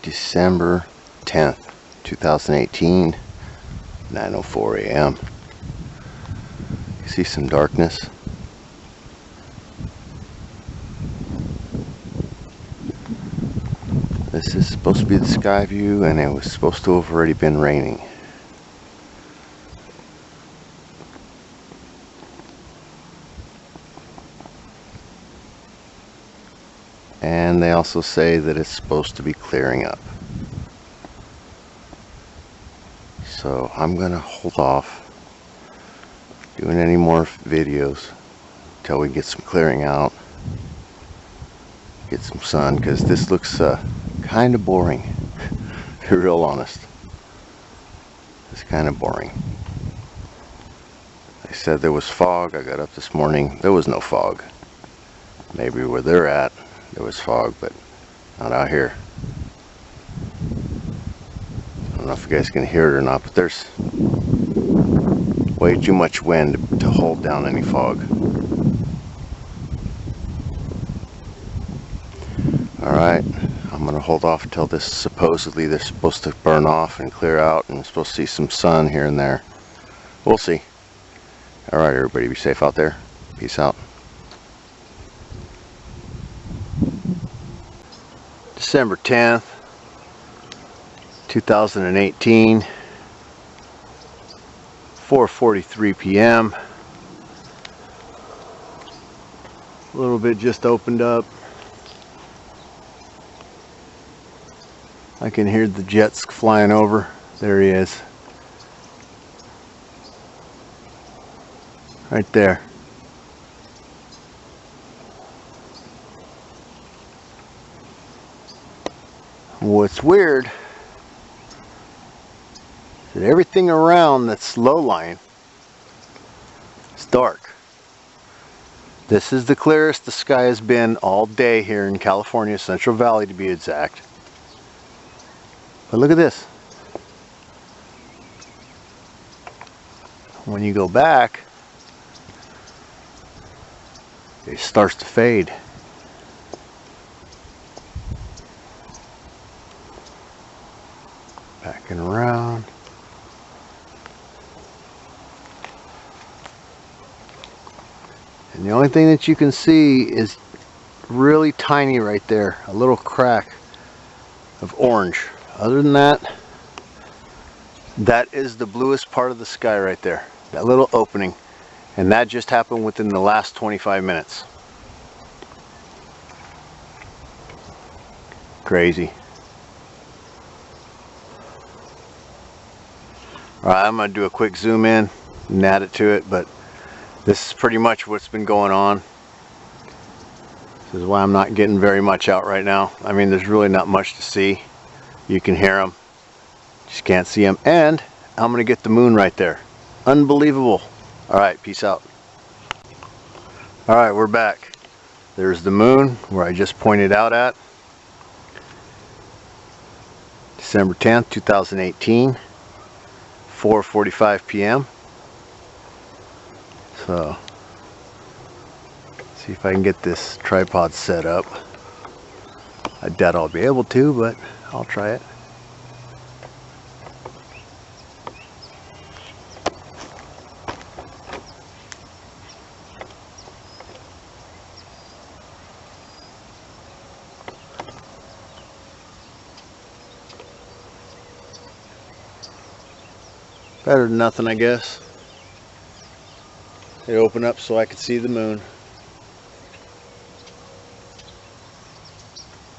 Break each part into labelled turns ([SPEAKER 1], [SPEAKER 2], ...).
[SPEAKER 1] December 10th, 2018, 9:04 a.m. You see some darkness. This is supposed to be the sky view, and it was supposed to have already been raining. And they also say that it's supposed to be clearing up. So I'm gonna hold off doing any more videos until we get some clearing out, get some sun, because this looks kind of boring. To be real honest, it's kind of boring. They said there was fog. I got up this morning, there was no fog. Maybe where they're at there was fog, but not out here. I don't know if you guys can hear it or not, but there's way too much wind to hold down any fog. Alright, I'm going to hold off until this supposedly they're supposed to burn off and clear out, and supposed to see some sun here and there. We'll see. Alright, everybody, be safe out there. Peace out. December 10th, 2018, 4:43 p.m. A little bit just opened up. I can hear the jets flying over. There he is. Right there. What's weird is that everything around that's low-lying is dark. This is the clearest the sky has been all day here in California, Central Valley to be exact. But look at this. When you go back, it starts to fade. Backing around. And the only thing that you can see is really tiny right there, a little crack of orange. Other than that, that is the bluest part of the sky right there, that little opening, and that just happened within the last 25 minutes. Crazy. Alright, I'm going to do a quick zoom in and add it to it, but this is pretty much what's been going on. This is why I'm not getting very much out right now. I mean, there's really not much to see. You can hear them, just can't see them. And I'm going to get the moon right there. Unbelievable. Alright, peace out. Alright, we're back. There's the moon where I just pointed out at. December 10th, 2018. 4:45 p.m. So, see if I can get this tripod set up. I doubt I'll be able to, but I'll try it. Better than nothing, I guess. It opened up so I could see the moon.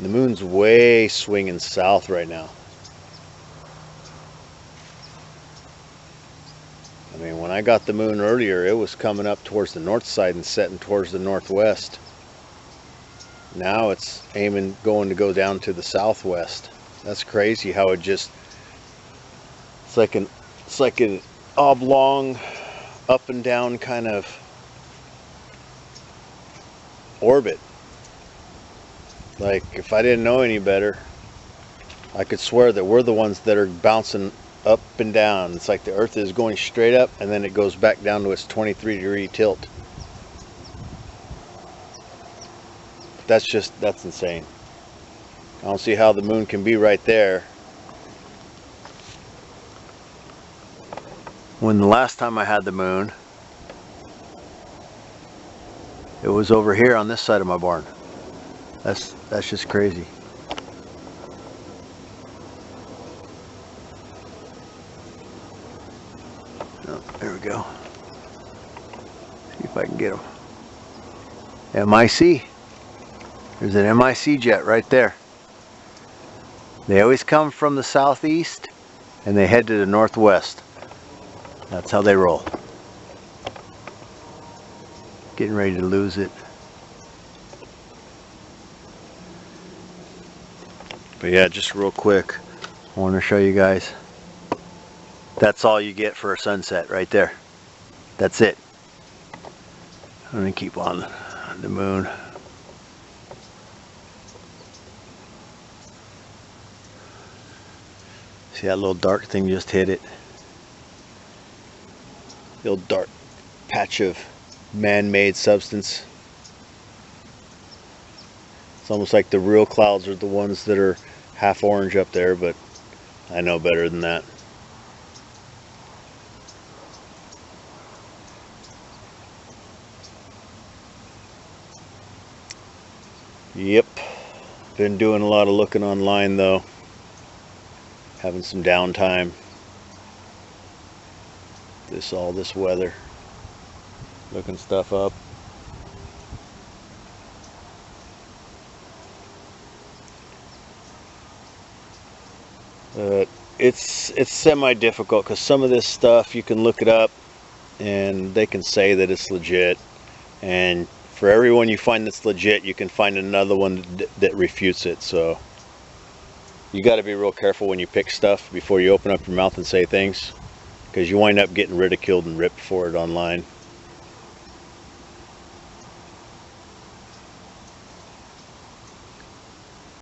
[SPEAKER 1] The moon's way swinging south right now. I mean, when I got the moon earlier, it was coming up towards the north side and setting towards the northwest. Now it's going to go down to the southwest. That's crazy how it just, it's like an oblong up and down kind of orbit. Like, if I didn't know any better, I could swear that we're the ones that are bouncing up and down. It's like the earth is going straight up and then it goes back down to its 23-degree tilt. That's insane. I don't see how the moon can be right there when the last time I had the moon, it was over here on this side of my barn. That's just crazy. Oh, there we go. See if I can get them. MIC. There's an MIC jet right there. They always come from the southeast and they head to the northwest. That's how they roll. Getting ready to lose it. But yeah, just real quick, I want to show you guys. That's all you get for a sunset right there. That's it. I'm going to keep on the moon. See that little dark thing just hit it? Little dark patch of man-made substance. It's almost like the real clouds are the ones that are half orange up there, but I know better than that. Yep, been doing a lot of looking online though. Having some downtime. All this weather. Looking stuff up. It's semi-difficult because some of this stuff you can look it up and they can say that it's legit, and for everyone you find that's legit you can find another one that refutes it. So you got to be real careful when you pick stuff before you open up your mouth and say things, because you wind up getting ridiculed and ripped for it online.